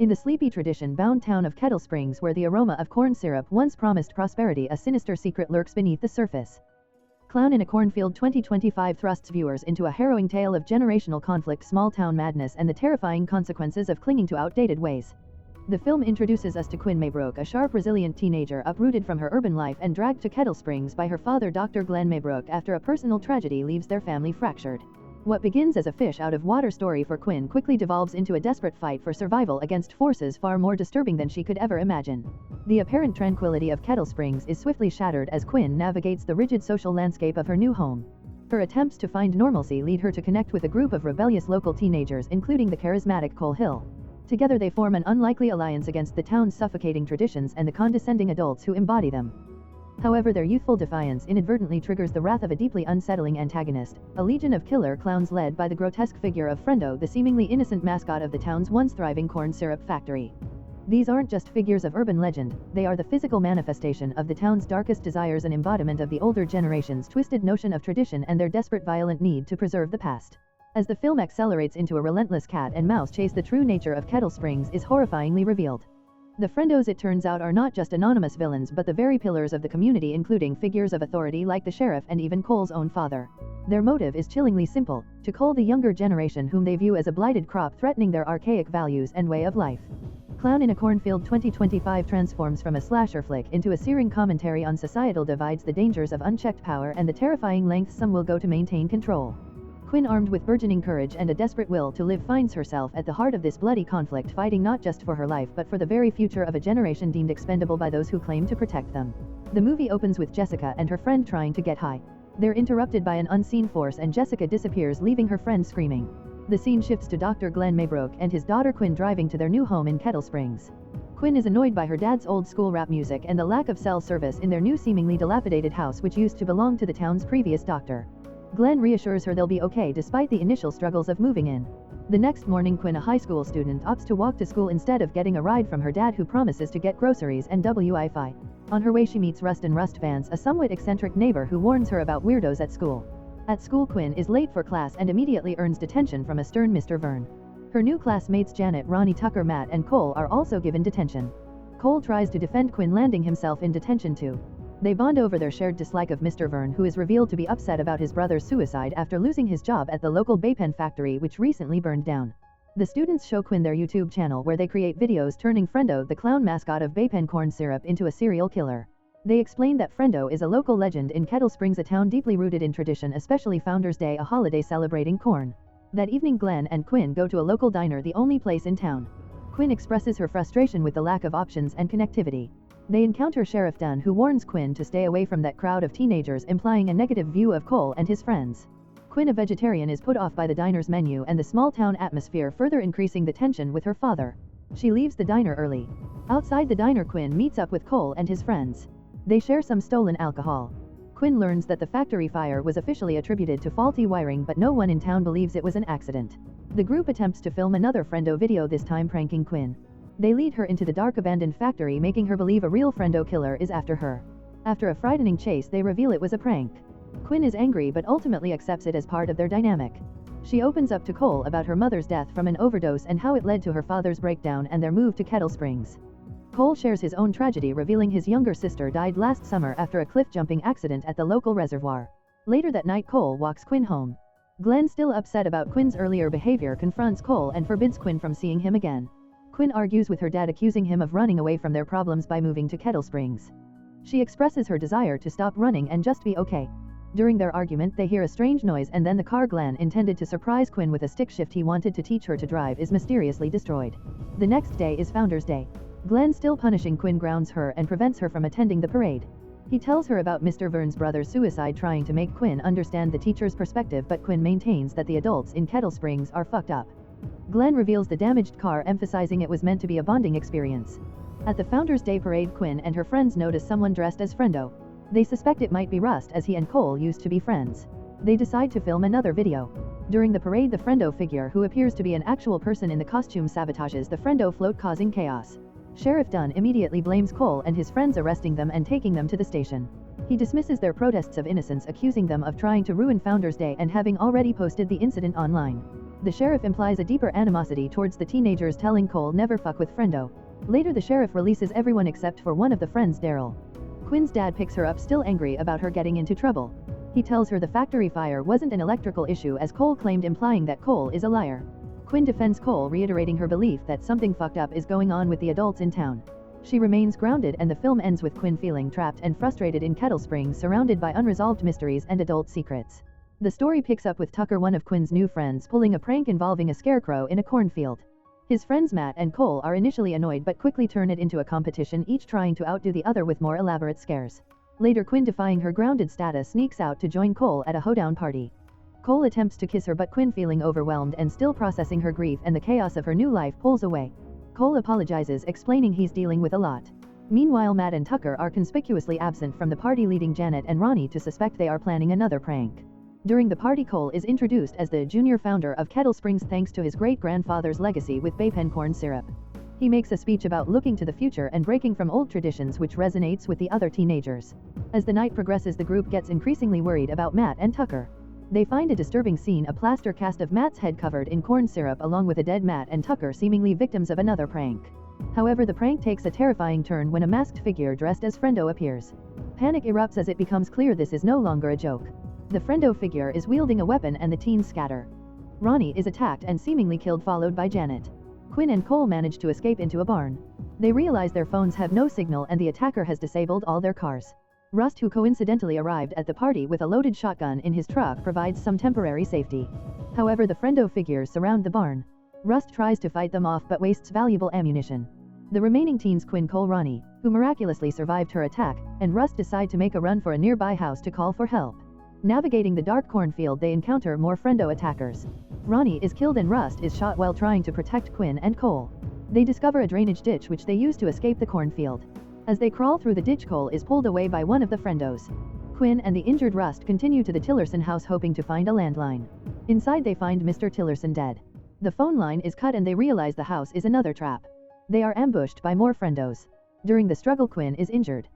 In the sleepy tradition-bound town of Kettle Springs, where the aroma of corn syrup once promised prosperity, a sinister secret lurks beneath the surface. Clown in a Cornfield 2025 thrusts viewers into a harrowing tale of generational conflict, small-town madness, and the terrifying consequences of clinging to outdated ways. The film introduces us to Quinn Maybrook, a sharp, resilient teenager uprooted from her urban life and dragged to Kettle Springs by her father, Dr. Glenn Maybrook, after a personal tragedy leaves their family fractured. What begins as a fish-out-of-water story for Quinn quickly devolves into a desperate fight for survival against forces far more disturbing than she could ever imagine. The apparent tranquility of Kettle Springs is swiftly shattered as Quinn navigates the rigid social landscape of her new home. Her attempts to find normalcy lead her to connect with a group of rebellious local teenagers, including the charismatic Cole Hill. Together they form an unlikely alliance against the town's suffocating traditions and the condescending adults who embody them. However, their youthful defiance inadvertently triggers the wrath of a deeply unsettling antagonist, a legion of killer clowns led by the grotesque figure of Frendo, the seemingly innocent mascot of the town's once thriving corn syrup factory. These aren't just figures of urban legend, they are the physical manifestation of the town's darkest desires, an embodiment of the older generation's twisted notion of tradition and their desperate, violent need to preserve the past. As the film accelerates into a relentless cat and mouse chase, the true nature of Kettle Springs is horrifyingly revealed. The Frendos, it turns out, are not just anonymous villains but the very pillars of the community, including figures of authority like the sheriff and even Cole's own father. Their motive is chillingly simple: to cull the younger generation whom they view as a blighted crop threatening their archaic values and way of life. Clown in a Cornfield 2025 transforms from a slasher flick into a searing commentary on societal divides, the dangers of unchecked power, and the terrifying lengths some will go to maintain control. Quinn, armed with burgeoning courage and a desperate will to live, finds herself at the heart of this bloody conflict, fighting not just for her life but for the very future of a generation deemed expendable by those who claim to protect them. The movie opens with Jessica and her friend trying to get high. They're interrupted by an unseen force and Jessica disappears, leaving her friend screaming. The scene shifts to Dr. Glenn Maybrook and his daughter Quinn driving to their new home in Kettle Springs. Quinn is annoyed by her dad's old school rap music and the lack of cell service in their new, seemingly dilapidated house, which used to belong to the town's previous doctor. Glenn reassures her they'll be okay despite the initial struggles of moving in. The next morning, Quinn, a high school student, opts to walk to school instead of getting a ride from her dad, who promises to get groceries and Wi-Fi. On her way, she meets Rustin Vance, a somewhat eccentric neighbor who warns her about weirdos at school. At school, Quinn is late for class and immediately earns detention from a stern Mr. Vern. Her new classmates Janet, Ronnie, Tucker, Matt, and Cole are also given detention. Cole tries to defend Quinn, landing himself in detention too. They bond over their shared dislike of Mr. Vern, who is revealed to be upset about his brother's suicide after losing his job at the local Baypen factory, which recently burned down. The students show Quinn their YouTube channel, where they create videos turning Frendo, the clown mascot of Baypen corn syrup, into a serial killer. They explain that Frendo is a local legend in Kettle Springs, a town deeply rooted in tradition, especially Founders Day, a holiday celebrating corn. That evening, Glenn and Quinn go to a local diner, the only place in town. Quinn expresses her frustration with the lack of options and connectivity. They encounter Sheriff Dunn, who warns Quinn to stay away from that crowd of teenagers, implying a negative view of Cole and his friends. Quinn, a vegetarian, is put off by the diner's menu and the small-town atmosphere, further increasing the tension with her father. She leaves the diner early. Outside the diner, Quinn meets up with Cole and his friends. They share some stolen alcohol. Quinn learns that the factory fire was officially attributed to faulty wiring, but no one in town believes it was an accident. The group attempts to film another Frendo video, this time pranking Quinn. They lead her into the dark, abandoned factory, making her believe a real Frendo killer is after her. After a frightening chase, they reveal it was a prank. Quinn is angry but ultimately accepts it as part of their dynamic. She opens up to Cole about her mother's death from an overdose and how it led to her father's breakdown and their move to Kettle Springs. Cole shares his own tragedy, revealing his younger sister died last summer after a cliff-jumping accident at the local reservoir. Later that night, Cole walks Quinn home. Glenn, still upset about Quinn's earlier behavior, confronts Cole and forbids Quinn from seeing him again. Quinn argues with her dad, accusing him of running away from their problems by moving to Kettle Springs. She expresses her desire to stop running and just be okay. During their argument, they hear a strange noise, and then the car Glenn intended to surprise Quinn with a stick shift he wanted to teach her to drive is mysteriously destroyed. The next day is Founders Day. Glenn, still punishing Quinn, grounds her and prevents her from attending the parade. He tells her about Mr. Vern's brother's suicide, trying to make Quinn understand the teacher's perspective, but Quinn maintains that the adults in Kettle Springs are fucked up. Glenn reveals the damaged car, emphasizing it was meant to be a bonding experience. At the Founders Day parade, Quinn and her friends notice someone dressed as Frendo. They suspect it might be Rust, as he and Cole used to be friends. They decide to film another video. During the parade, the Frendo figure, who appears to be an actual person in the costume, sabotages the Frendo float, causing chaos. Sheriff Dunn immediately blames Cole and his friends, arresting them and taking them to the station. He dismisses their protests of innocence, accusing them of trying to ruin Founders Day and having already posted the incident online. The sheriff implies a deeper animosity towards the teenagers, telling Cole never fuck with friendo. Later the sheriff releases everyone except for one of the friends, Daryl. Quinn's dad picks her up, still angry about her getting into trouble. He tells her the factory fire wasn't an electrical issue as Cole claimed, implying that Cole is a liar. Quinn defends Cole, reiterating her belief that something fucked up is going on with the adults in town. She remains grounded and the film ends with Quinn feeling trapped and frustrated in Kettle Springs, surrounded by unresolved mysteries and adult secrets. The story picks up with Tucker, one of Quinn's new friends, pulling a prank involving a scarecrow in a cornfield. His friends Matt and Cole are initially annoyed but quickly turn it into a competition, each trying to outdo the other with more elaborate scares. Later, Quinn, defying her grounded status, sneaks out to join Cole at a hoedown party. Cole attempts to kiss her but Quinn, feeling overwhelmed and still processing her grief and the chaos of her new life, pulls away. Cole apologizes, explaining he's dealing with a lot. Meanwhile, Matt and Tucker are conspicuously absent from the party, leading Janet and Ronnie to suspect they are planning another prank. During the party, Cole is introduced as the junior founder of Kettle Springs thanks to his great-grandfather's legacy with Baypen corn syrup. He makes a speech about looking to the future and breaking from old traditions, which resonates with the other teenagers. As the night progresses, the group gets increasingly worried about Matt and Tucker. They find a disturbing scene, a plaster cast of Matt's head covered in corn syrup along with a dead Matt and Tucker, seemingly victims of another prank. However, the prank takes a terrifying turn when a masked figure dressed as Friendo appears. Panic erupts as it becomes clear this is no longer a joke. The Friendo figure is wielding a weapon and the teens scatter. Ronnie is attacked and seemingly killed, followed by Janet. Quinn and Cole manage to escape into a barn. They realize their phones have no signal and the attacker has disabled all their cars. Rust, who coincidentally arrived at the party with a loaded shotgun in his truck, provides some temporary safety. However, the Friendo figures surround the barn. Rust tries to fight them off but wastes valuable ammunition. The remaining teens, Quinn, Cole, Ronnie, who miraculously survived her attack, and Rust decide to make a run for a nearby house to call for help. Navigating the dark cornfield, they encounter more Friendo attackers. Ronnie is killed and Rust is shot while trying to protect Quinn and Cole. They discover a drainage ditch which they use to escape the cornfield. As they crawl through the ditch, Cole is pulled away by one of the Friendos. Quinn and the injured Rust continue to the Tillerson house, hoping to find a landline. Inside they find Mr. Tillerson dead. The phone line is cut and they realize the house is another trap. They are ambushed by more Friendos. During the struggle, Quinn is injured.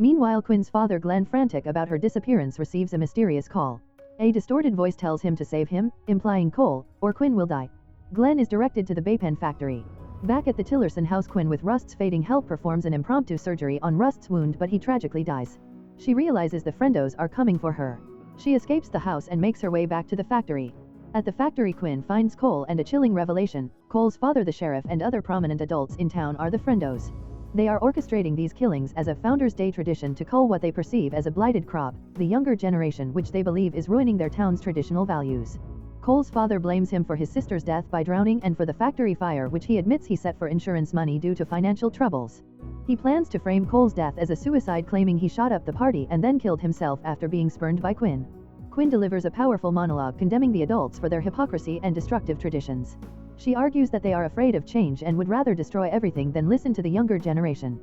Meanwhile, Quinn's father, Glenn, frantic about her disappearance, receives a mysterious call. A distorted voice tells him to save him, implying Cole, or Quinn will die. Glenn is directed to the Baypen factory. Back at the Tillerson house, Quinn, with Rust's fading help, performs an impromptu surgery on Rust's wound, but he tragically dies. She realizes the Friendos are coming for her. She escapes the house and makes her way back to the factory. At the factory, Quinn finds Cole and a chilling revelation: Cole's father, the sheriff, and other prominent adults in town are the Friendos. They are orchestrating these killings as a Founders' Day tradition to cull what they perceive as a blighted crop, the younger generation, which they believe is ruining their town's traditional values. Cole's father blames him for his sister's death by drowning and for the factory fire, which he admits he set for insurance money due to financial troubles. He plans to frame Cole's death as a suicide, claiming he shot up the party and then killed himself after being spurned by Quinn. Quinn delivers a powerful monologue condemning the adults for their hypocrisy and destructive traditions. She argues that they are afraid of change and would rather destroy everything than listen to the younger generation.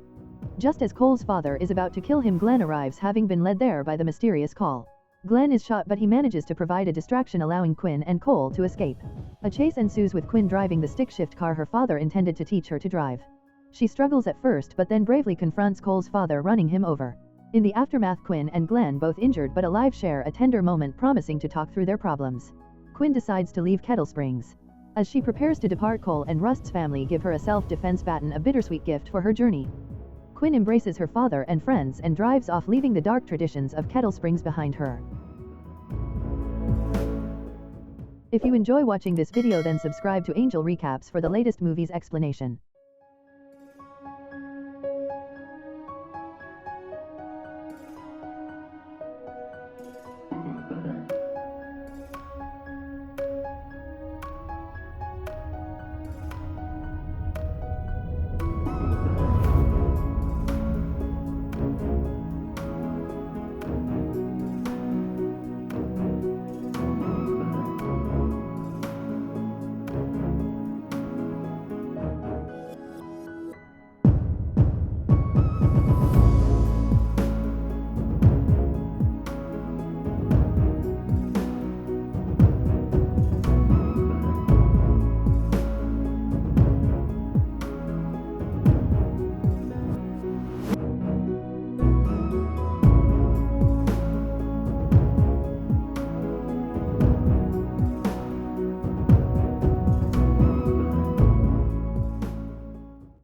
Just as Cole's father is about to kill him, Glenn arrives, having been led there by the mysterious call. Glenn is shot, but he manages to provide a distraction, allowing Quinn and Cole to escape. A chase ensues with Quinn driving the stick-shift car her father intended to teach her to drive. She struggles at first but then bravely confronts Cole's father, running him over. In the aftermath, Quinn and Glenn, both injured but alive, share a tender moment, promising to talk through their problems. Quinn decides to leave Kettle Springs. As she prepares to depart, Cole and Rust's family give her a self-defense baton, a bittersweet gift for her journey. Quinn embraces her father and friends and drives off, leaving the dark traditions of Kettle Springs behind her. If you enjoy watching this video, then subscribe to Angel Recaps for the latest movies explanation.